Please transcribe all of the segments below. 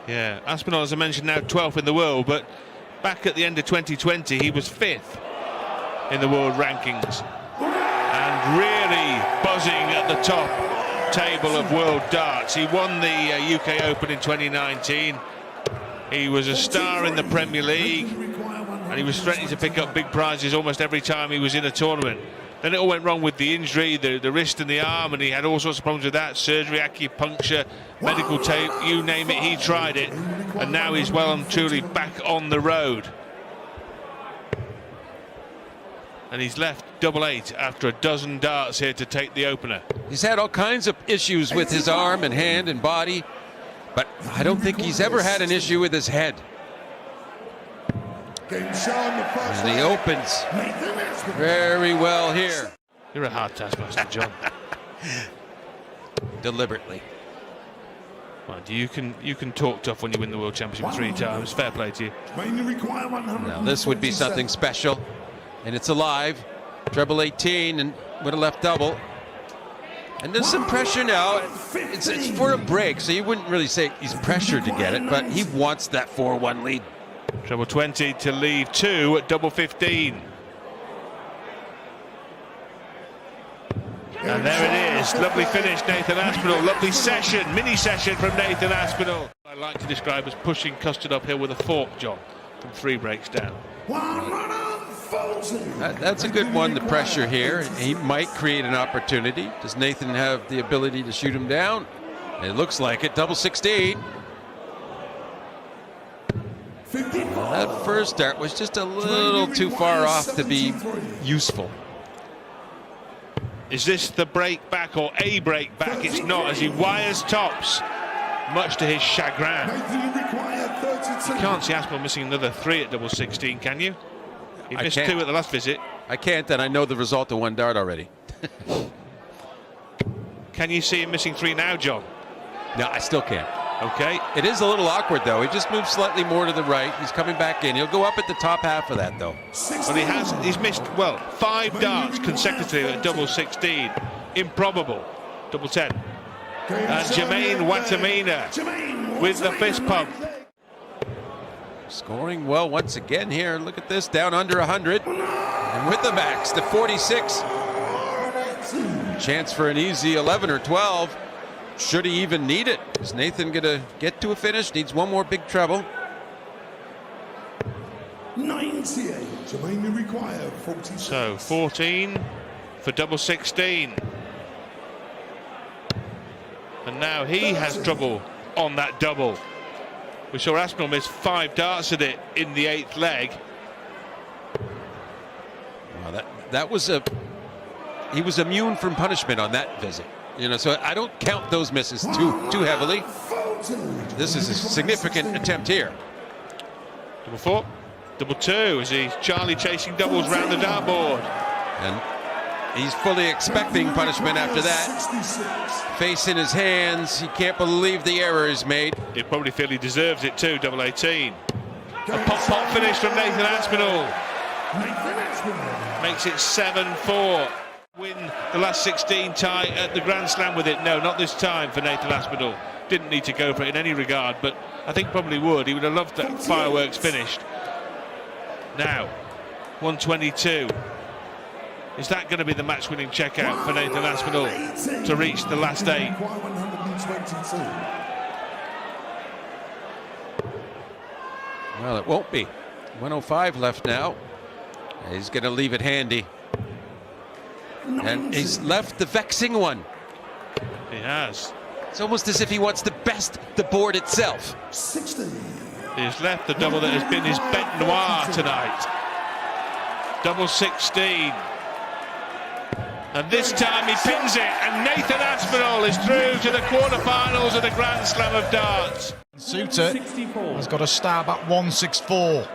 Yeah, Aspinall, as I mentioned, now 12th in the world, but back at the end of 2020, he was 5th in the world rankings. And really buzzing at the top table of world darts. He won the UK Open in 2019. He was a star in the Premier League, and he was threatening to pick up big prizes almost every time he was in a tournament. Then it all went wrong with the injury, the wrist and the arm, and he had all sorts of problems with that. Surgery, acupuncture, medical tape, you name it, he tried it. And now he's well and truly back on the road. And he's left 8-8 after a dozen darts here to take the opener. He's had all kinds of issues with his arm and hand and body, but I don't think he's ever had an issue with his head. And he opens very well here. You're a hard taskmaster, John. Deliberately. Well, you can talk tough when you win the World Championship 3 times. Fair play to you. Now this would be something special, and it's alive. Treble 18 and with a left double. And there's some pressure now. It's for a break, so you wouldn't really say he's pressured to get it, but he wants that 4-1 lead. Treble 20 to leave 2 at double 15. And there it is. Lovely finish, Nathan Aspinall. Lovely session, mini session from Nathan Aspinall. I like to describe as pushing custard uphill with a fork, John, from 3 breaks down. That's a good one, the pressure here. He might create an opportunity. Does Nathan have the ability to shoot him down? It looks like it. Double 16. Well, that first dart was just a little too far off to be useful. Is this the break back or a break back? It's not, as he wires tops, much to his chagrin. You can't see Aspinall missing another 3 at double 16, can you? He missed 2 at the last visit. I can't, and I know the result of 1 dart already. Can you see him missing 3 now, John? No, I still can't. Okay. It is a little awkward, though. He just moves slightly more to the right. He's coming back in. He'll go up at the top half of that, though. Well, he's missed, well, 5 darts consecutively at double 16. Improbable. Double 10. And Jermaine Watamina with the fist pump. Scoring well once again here. Look at this, down under 100. And with the max to 46. Chance for an easy 11 or 12. Should he even need it? Is Nathan going to get to a finish? Needs 1 more big treble. 98. Jermaine require 46. So 14 for double 16. And now he has trouble on that double. We saw Aspinall miss 5 darts at it in the 8th leg. Well, that was he was immune from punishment on that visit. You know, so I don't count those misses too heavily. This is a significant attempt here. Double 4, double 2 as he's Charlie chasing doubles round the dartboard. And he's fully expecting punishment after that. Face in his hands. He can't believe the error he's made. He'll probably feel he deserves it too, double 18. A pop finish from Nathan Aspinall. Makes it 7-4. Win the last 16 tie at the Grand Slam with it. No, not this time for Nathan Aspinall. Didn't need to go for it in any regard, but I think probably would. He would have loved that fireworks finished. Now, 122. Is that going to be the match-winning checkout for Nathan Aspinall to reach the last 8? Well, it won't be. 105 left now. He's going to leave it handy. And he's left the vexing one. He has. It's almost as if he wants to best the board itself. 60. He's left the double that has been his bête noire tonight. Double 16. And this time he pins it, and Nathan Aspinall is through to the quarterfinals of the Grand Slam of darts. Suter has got a stab at 164.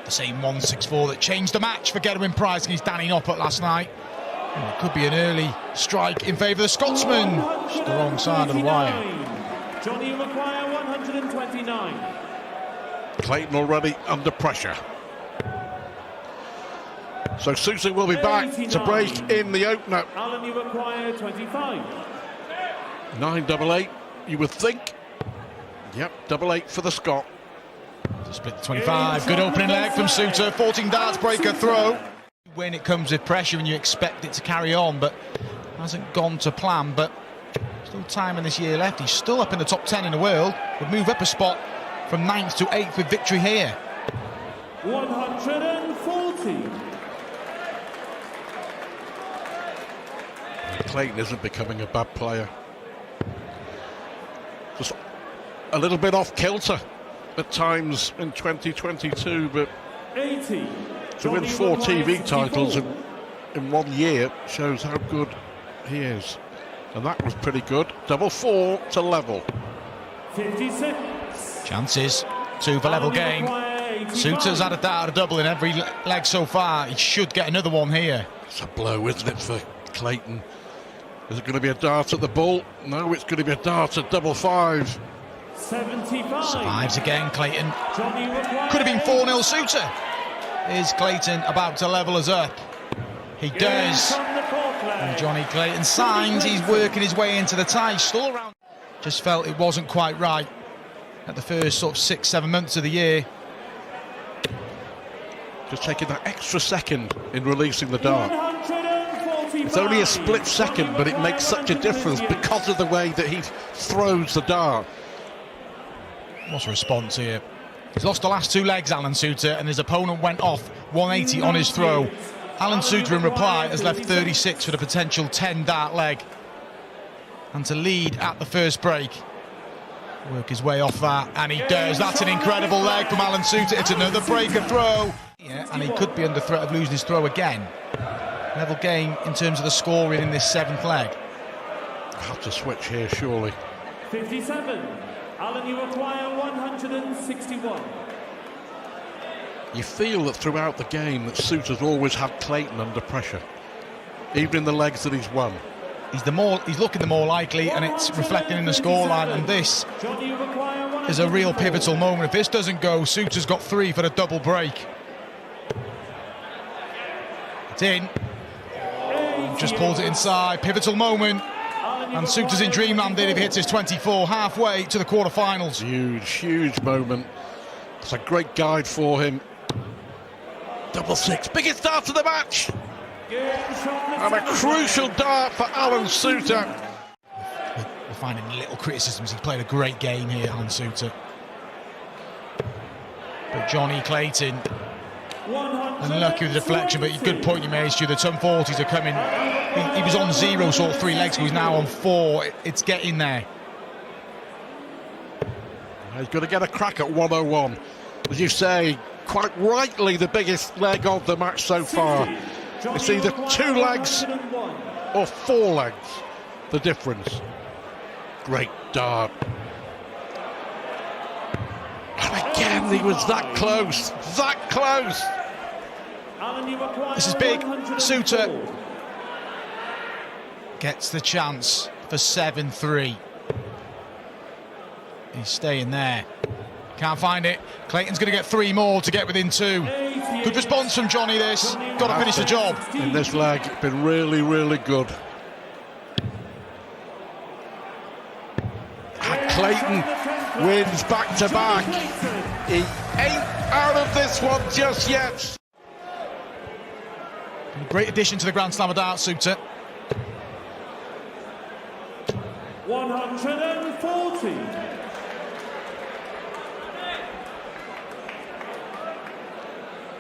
The same 164 that changed the match for Gerwyn Price against Danny Noppert last night. Well, it could be an early strike in favour of the Scotsman. Just the wrong side of the wire. Johnny require 129. Clayton already under pressure. So Susie will be back to break in the opener. Alan, you require 25. 9-8, you would think. Yep, double 8 for the Scot. To split the 25. Good opening leg from Suter. 14 darts, breaker throw. When it comes with pressure and you expect it to carry on, but hasn't gone to plan. But still time in this year left. He's still up in the top 10 in the world. Would move up a spot from 9th to 8th with victory here. 140. Clayton isn't becoming a bad player. Just a little bit off kilter at times in 2022, but 80. to win 4 TV titles in 1 year shows how good he is. And that was pretty good. Double 4 to level. 56. Chances. 2 for level game. Suter's had a dart, a double in every leg so far. He should get another one here. It's a blow, isn't it, for Clayton? Is it going to be a dart at the ball? No, it's going to be a dart at double 5. 75. Survives again, Clayton. Could have been 4-0 Suter. Is Clayton about to level us up? He does. And Johnny Clayton signs. He's working his way into the tie. Still around. Just felt it wasn't quite right at the first sort of 6-7 months of the year. Just taking that extra second in releasing the dart. It's only a split second, but it makes such a difference because of the way that he throws the dart. What's a response here? He's lost the last 2 legs, Alan Suter, and his opponent went off 180 on his throw. Alan Suter, in reply, has left 36 for the potential 10 dart leg. And to lead at the first break. Work his way off that, and he does. That's an incredible leg from Alan Suter. It's another breaker throw. Yeah, and he could be under threat of losing his throw again. Level game in terms of the scoring in this 7th leg. I'll have to switch here, surely. 57. Alan, you require 161. You feel that throughout the game that Suter's always had Clayton under pressure, even in the legs that he's won. He's looking the more likely, and it's reflecting in the scoreline. And this is a real pivotal moment. If this doesn't go, Suter's got 3 for the double break. It's in. Just pulls it inside. Pivotal moment. And Suter's in dreamland if he hits his 24, halfway to the quarterfinals. Huge, huge moment. It's a great guide for him. Double 6, biggest dart of the match. And a crucial dart for Alan Suter. We're finding little criticisms. He's played a great game here, Alan Suter. But Johnny Clayton, unlucky with the deflection, but good point you made, Stu. The ton 40s are coming. He was on 0 sort of 3 legs, he's now on 4. It's getting there. He's going to get a crack at 101. As you say, quite rightly the biggest leg of the match so far. It's either 2 legs or 4 legs, the difference. Great dart. And again, he was that close, that close. This is big. Suter gets the chance for 7-3. He's staying there. Can't find it. Clayton's going to get 3 more to get within 2. Good response from Johnny, this. Got to finish the job. In this leg, been really, really good. And Clayton wins back-to-back. He ain't out of this one just yet. Great addition to the Grand Slam of Darts, Suter. 140.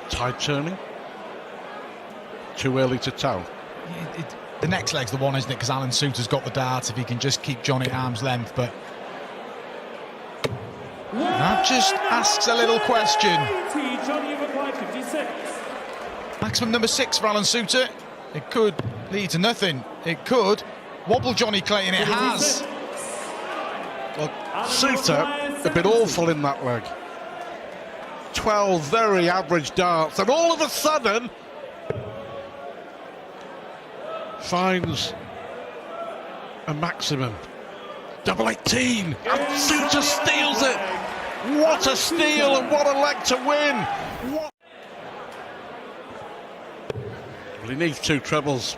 Tide turning. Too early to tell. The next leg's the one, isn't it? Because Alan Suter's got the dart if he can just keep Johnny at arm's length. But that just asks a little question. Maximum number 6 for Alan Suter. It could lead to nothing. It could wobble Johnny Clayton. It has. Well, Suter had been awful in that leg. 12 very average darts, and all of a sudden finds a maximum. Double 18, and Suter steals it. What a steal and what a leg to win. Well, he needs 2 trebles,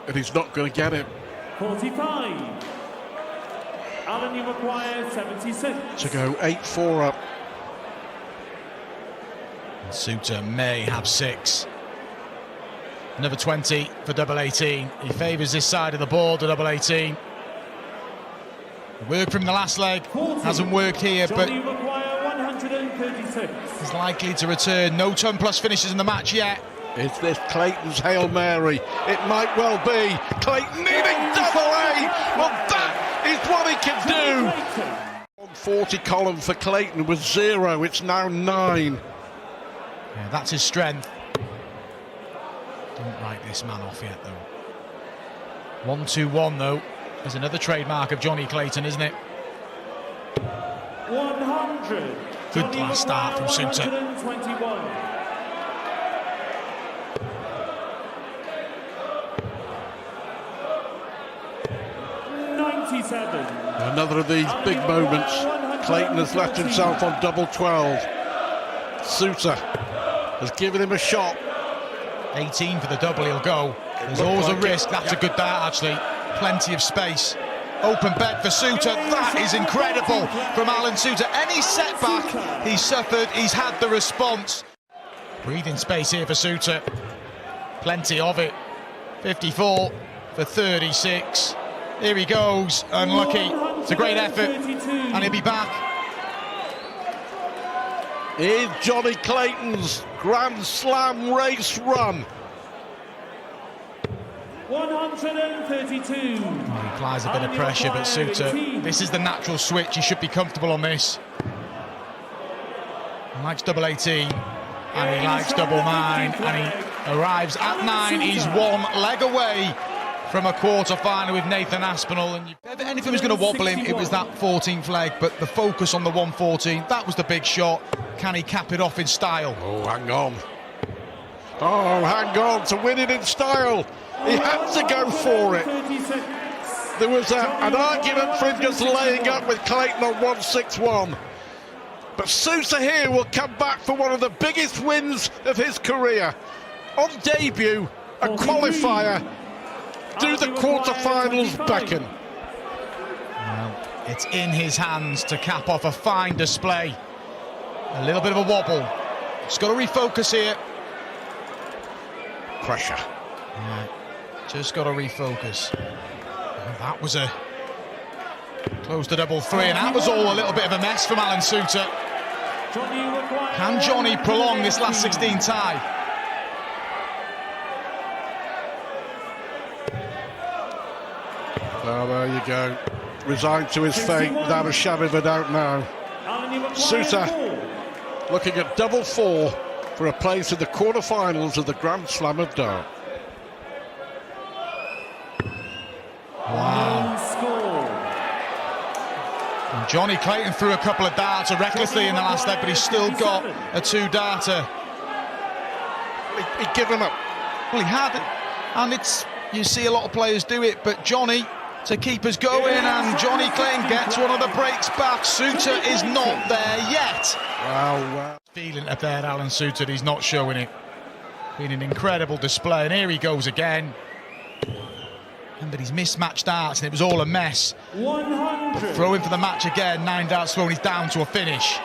and he's not going to get it. 45. Alan, you require 76. To go 8-4 up. Suter may have 6. Another 20 for double 18. He favours this side of the board, the double 18. Work from the last leg, 40. hasn't worked here, but Johnny, you require 136. he's likely to return. No ton plus finishes in the match yet. Is this Clayton's Hail Mary? It might well be. Clayton needing double A. Well, that is what he can do. 140 column for Clayton was 0. It's now 9. Yeah, that's his strength. Don't write this man off yet, though. 1-2-1, though, is another trademark of Johnny Clayton, isn't it? 100. Good Johnny last start from require Suter. 121. Another of these big moments. Clayton has left himself on double 12. Suter has given him a shot. 18 for the double, he'll go. There's always a risk. That's a good dart, actually. Plenty of space. Open bed for Suter. That is incredible from Alan Suter. Any setback he's suffered, he's had the response. Breathing space here for Suter. Plenty of it. 54 for 36. Here he goes. Unlucky. It's a great effort. And he'll be back. Is Johnny Clayton's Grand Slam race run. 132. He applies a bit of pressure, but Suter, this is the natural switch. He should be comfortable on this. He likes double 18, and he likes double 9, and he arrives at 9. He's one leg away from a quarter-final with Nathan Aspinall. And if anything was going to wobble him, it was that 14th leg, but the focus on the 114, that was the big shot. Can he cap it off in style? Oh, hang on. Oh, hang on, to win it in style. He had to go for it. There was an argument for him just laying up with Clayton on 161. But Suter here will come back for one of the biggest wins of his career. On debut, a qualifier. Do the quarterfinals beckon? Well, it's in his hands to cap off a fine display. A little bit of a wobble. Just got to refocus here. Pressure. Yeah, just got to refocus. And that was a close to double 3, and that was all a little bit of a mess from Alan Suter. Can Johnny prolong this last 16 tie? Well, there you go. Resigned to his fate without a shadow of a doubt now. Suter looking at double 4 for a place in the quarterfinals of the Grand Slam of Dart. Wow. And Johnny Clayton threw a couple of darts recklessly in the last leg, but he's still got a 2-darter. He'd given up. Well, he had, and it's, you see a lot of players do it, but Johnny to keep us going, and Johnny Clayton gets one of the breaks back. Suter is not there yet. Wow. Feeling up there, Alan Suter, he's not showing it. Been an incredible display, and here he goes again. But he's mismatched darts, and it was all a mess. 100. But throwing for the match again, 9 darts thrown, he's down to a finish.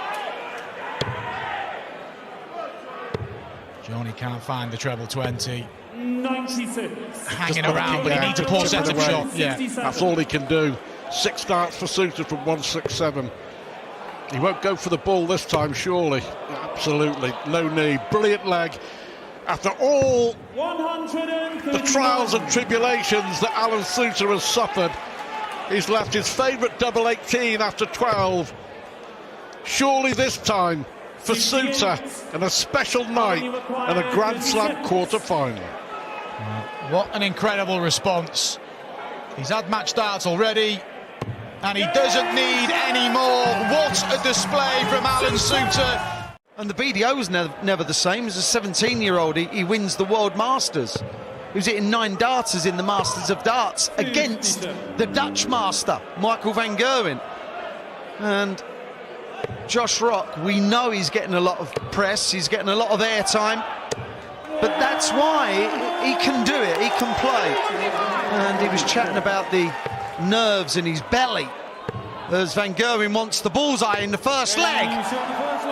Johnny can't find the treble 20. 96. Hanging around, but he needs a poor set-up shot. Yeah, that's all he can do. 6 darts for Suter from 167. He won't go for the ball this time, surely. Absolutely, no need. Brilliant leg. After all the trials and tribulations that Alan Suter has suffered, he's left his favourite double 18 after 12. Surely this time for Suter, and a special night and a Grand Slam quarter-final. What an incredible response. He's had match darts already, and he doesn't need any more. What a display from Alan Suter. And the BDO was never the same. As a 17-year-old, he wins the World Masters. He was hitting 9 darters in the Masters of Darts against the Dutch master, Michael van Gerwen. And Josh Rock, we know he's getting a lot of press, he's getting a lot of airtime, but that's why he can do it, he can play. And he was chatting about the nerves in his belly as Van Gerwen wants the bullseye in the first leg.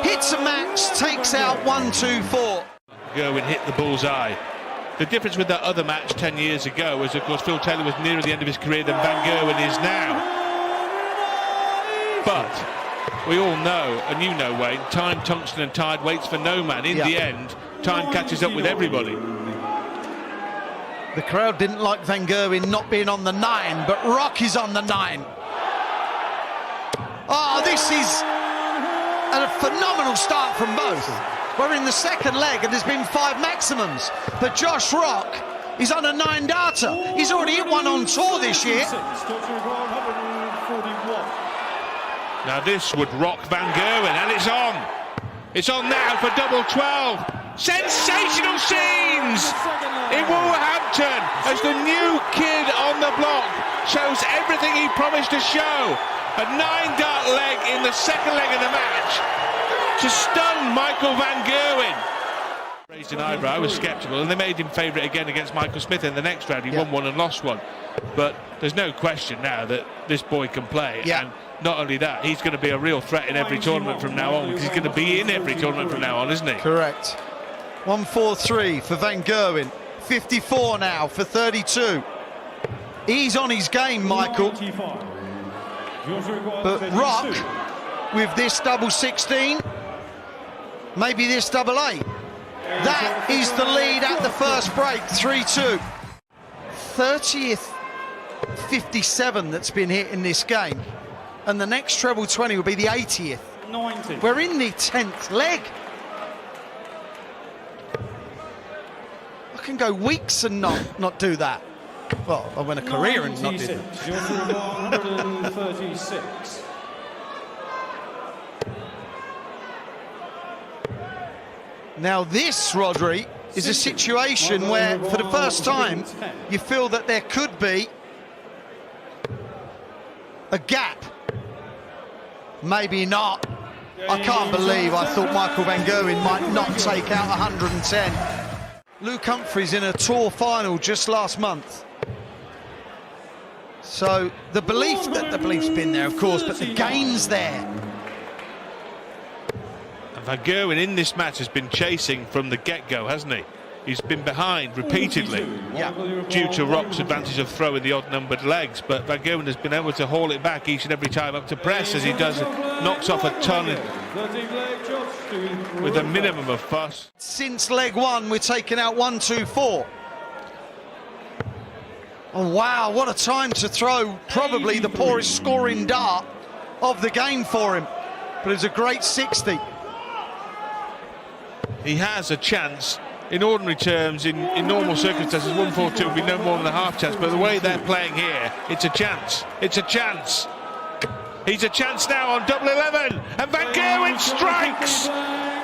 Hits a match, takes out 1-2-4. Gerwin hit the bullseye. The difference with that other match 10 years ago was, of course, Phil Taylor was nearer the end of his career than Van Gerwen is now. But we all know, and you know, Wayne, time, tungsten and tide waits for no man. In the end, time catches up with everybody. The crowd didn't like Van Gerwen not being on the 9, but Rock is on the 9. Oh, this is a phenomenal start from both. We're in the second leg and there's been 5 maximums. But Josh Rock is on a 9 darter. He's already hit one on tour this year. Now this would rock Van Gerwen, and it's on. It's on now for double 12. Sensational scenes in Wolverhampton as the new kid on the block shows everything he promised to show. A 9-dart leg in the second leg of the match to stun Michael Van Gerwen. Raised an eyebrow, I was sceptical, and they made him favourite again against Michael Smith in the next round. He won one and lost one. But there's no question now that this boy can play. And not only that, he's going to be a real threat in every tournament from now on, because he's going to be in every tournament from now on, isn't he? Correct. 1-4-3 for Van Gerwen. 54 now for 32. He's on his game, Michael. But Rock, with this double 16, maybe this double 8. That is the lead at the first break, 3-2. 30th 57 that's been hit in this game. And the next treble 20 will be the 80th. 90. We're in the 10th leg. I can go weeks and not do that. Well, I went a career and not do that. 136. Now this, Rodri, is a situation where, for the first time, you feel that there could be a gap. Maybe not. I can't believe I thought Michael Van Gerwen might not take out 110. Luke Humphries in a tour final just last month. So the belief's been there, of course, but the game's there. And Van Gerwen in this match has been chasing from the get-go, hasn't he? He's been behind repeatedly due to Rock's advantage of throwing the odd-numbered legs, but Van Gerwen has been able to haul it back each and every time up to press, as he does, knocks off a ton with a minimum of fuss. Since leg 1, we're taking out 1-2-4. Oh wow, what a time to throw probably the poorest scoring dart of the game for him. But it's a great 60. He has a chance. In ordinary terms, in normal circumstances, 1-4-2 would be no more than a half chance, but the way they're playing here, it's a chance. It's a chance. He's a chance now on double 11, and Van Gerwen strikes!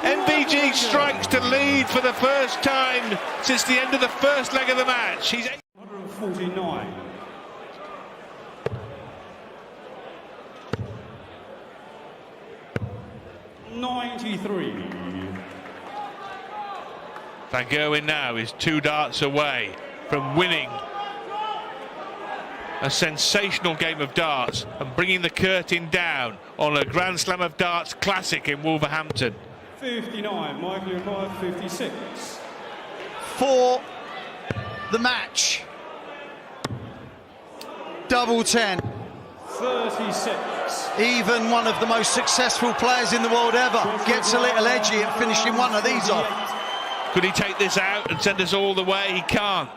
MVG strikes to lead for the first time since the end of the first leg of the match. He's 149. Van Gerwen now is 2 darts away from winning a sensational game of darts and bringing the curtain down on a Grand Slam of Darts classic in Wolverhampton. 59, Michael Empire 56. For the match. Double 10. 36. Even one of the most successful players in the world ever gets a little edgy at finishing one of these off. Could he take this out and send us all the way? He can't.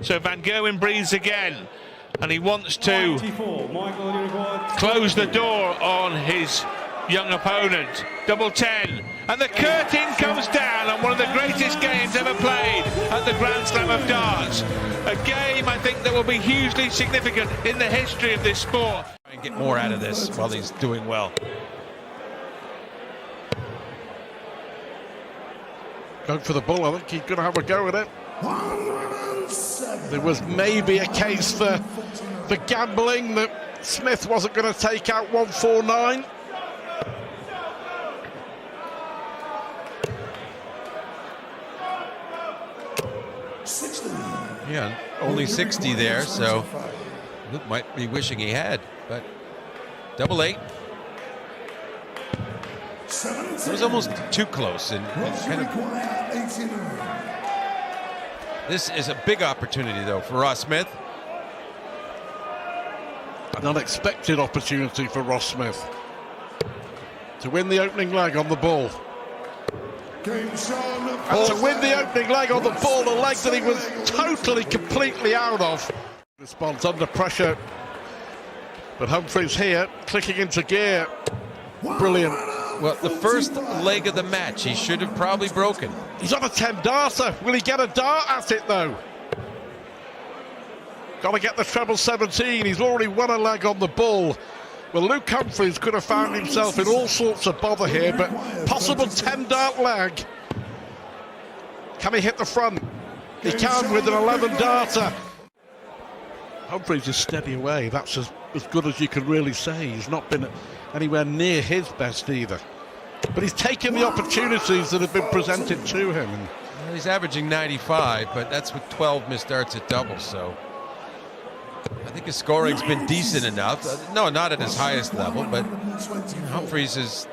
So Van Gerwen breathes again, and he wants to close the door on his young opponent. Double 10, and the curtain comes down on one of the greatest games ever played at the Grand Slam of Darts. A game, I think, that will be hugely significant in the history of this sport. And get more out of this while he's doing well. Going for the ball, I think he's going to have a go at it. There was maybe a case for gambling that Smith wasn't going to take out 149. Yeah, only 60 there, so Luke might be wishing he had, but Double 8. It was almost too close, and kind of, this is a big opportunity though for Ross Smith. An unexpected opportunity for Ross Smith to win the opening leg on the ball. And to win the opening leg on the ball, a leg that he was totally, completely out of. Response under pressure. But Humphries here, clicking into gear. Brilliant. Well, the first leg of the match, he should have probably broken. He's on a 10-darter. Will he get a dart at it, though? Got to get the treble 17. He's already won a leg on the ball. Well, Luke Humphries could have found himself in all sorts of bother here, but possible 10-dart leg. Can he hit the front? He can with an 11-darter. Humphries is steady away. That's as good as you can really say. He's not been anywhere near his best either. But he's taken the opportunities that have been presented to him. Well, he's averaging 95, but that's with 12 missed darts at double, so I think his scoring's been decent enough. No, not at his highest level, but Humphries has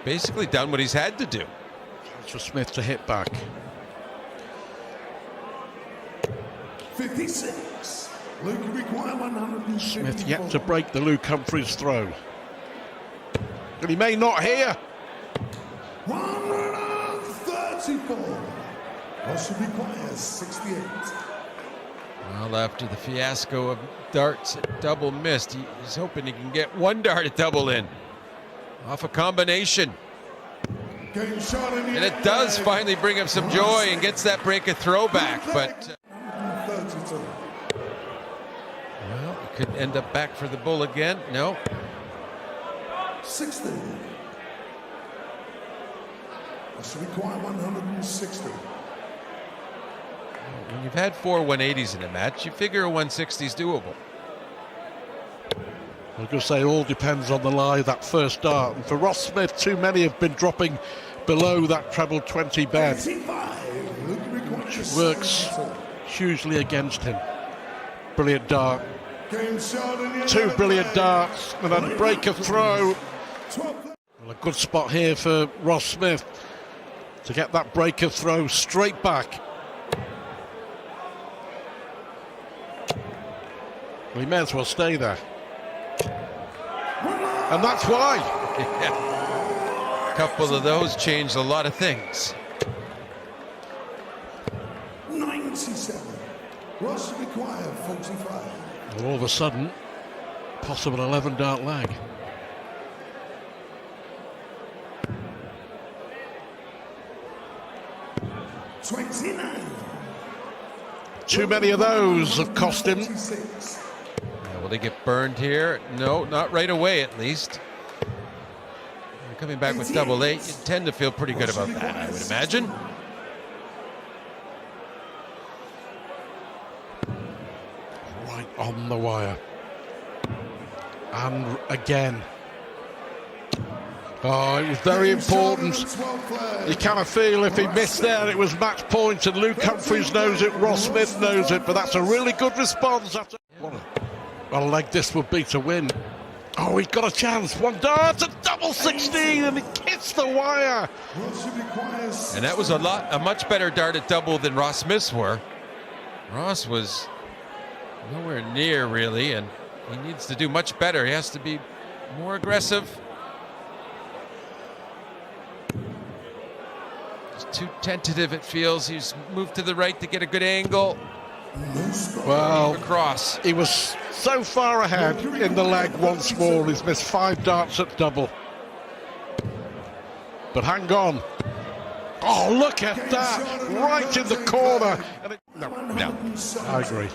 basically done what he's had to do. Chance for Smith to hit back. 56. Luke require 100. Smith yet to break the Luke Humphries throw. And he may not here. 134. Also requires 68. Well, after the fiasco of darts at double missed, he's hoping he can get one dart at double in. Off a combination. And it does finally bring him some joy and gets that break of throw back, but well, it could end up back for the bull again. No. 60. Also require 160. When you've had 4 180s in a match, you figure a 160 is doable. I was going to say, all depends on the lie, that first dart. And for Ross Smith, too many have been dropping below that treble 20 bed, which works hugely against him. Brilliant dart. 2 brilliant darts, and then break of throw. Well, a good spot here for Ross Smith to get that break of throw straight back. Well, he may as well stay there. And that's why. Yeah. A couple of those changed a lot of things. 97. Ross require 45. And all of a sudden, possible 11-dart leg. Too many of those have cost him. Will they get burned here? No, not right away at least. You're coming back with double 8. You tend to feel pretty good about that, I would imagine. Right on the wire. And again. Oh, it was very important. You kind of feel if he missed there, it was match point, and Luke Humphries knows it, Ross Smith knows it, but that's a really good response. What a leg this would be to win. Oh, he's got a chance. 1 dart, a double 16, and it hits the wire. And that was a much better dart at double than Ross Smith's were. Ross was nowhere near, really, and he needs to do much better. He has to be more aggressive. Too tentative, it feels. He's moved to the right to get a good angle. Well, across. He was so far ahead in the leg once more. He's missed 5 darts at double. But hang on. Oh, look at that. Right in the corner. And no, I agree.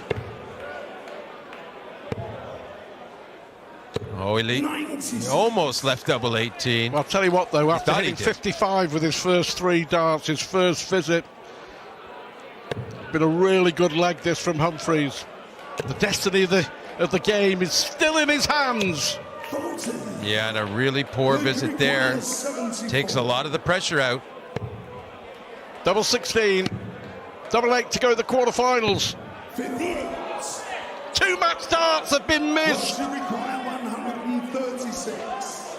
Oh, he almost left double 18. Well, I'll tell you what, though, after hitting 55 with his first 3 darts, his first visit, been a really good leg this from Humphries. The destiny of the game is still in his hands. Yeah, and a really poor visit there. Takes a lot of the pressure out. Double 16, double 8 to go to the quarterfinals. 2 match darts have been missed. 66.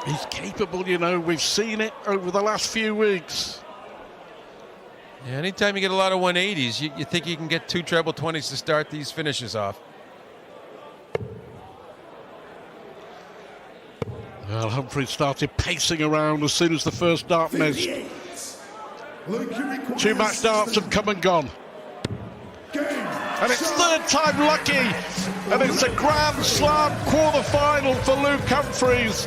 He's capable, you know, we've seen it over the last few weeks. Yeah, anytime you get a lot of 180s, you think you can get 2 treble 20s to start these finishes off. Well, Humphrey started pacing around as soon as the first dart missed. 58. Luke, you require 2 match darts have come and gone. Game. And it's third time lucky. And it's a Grand Slam quarter-final for Luke Humphreys.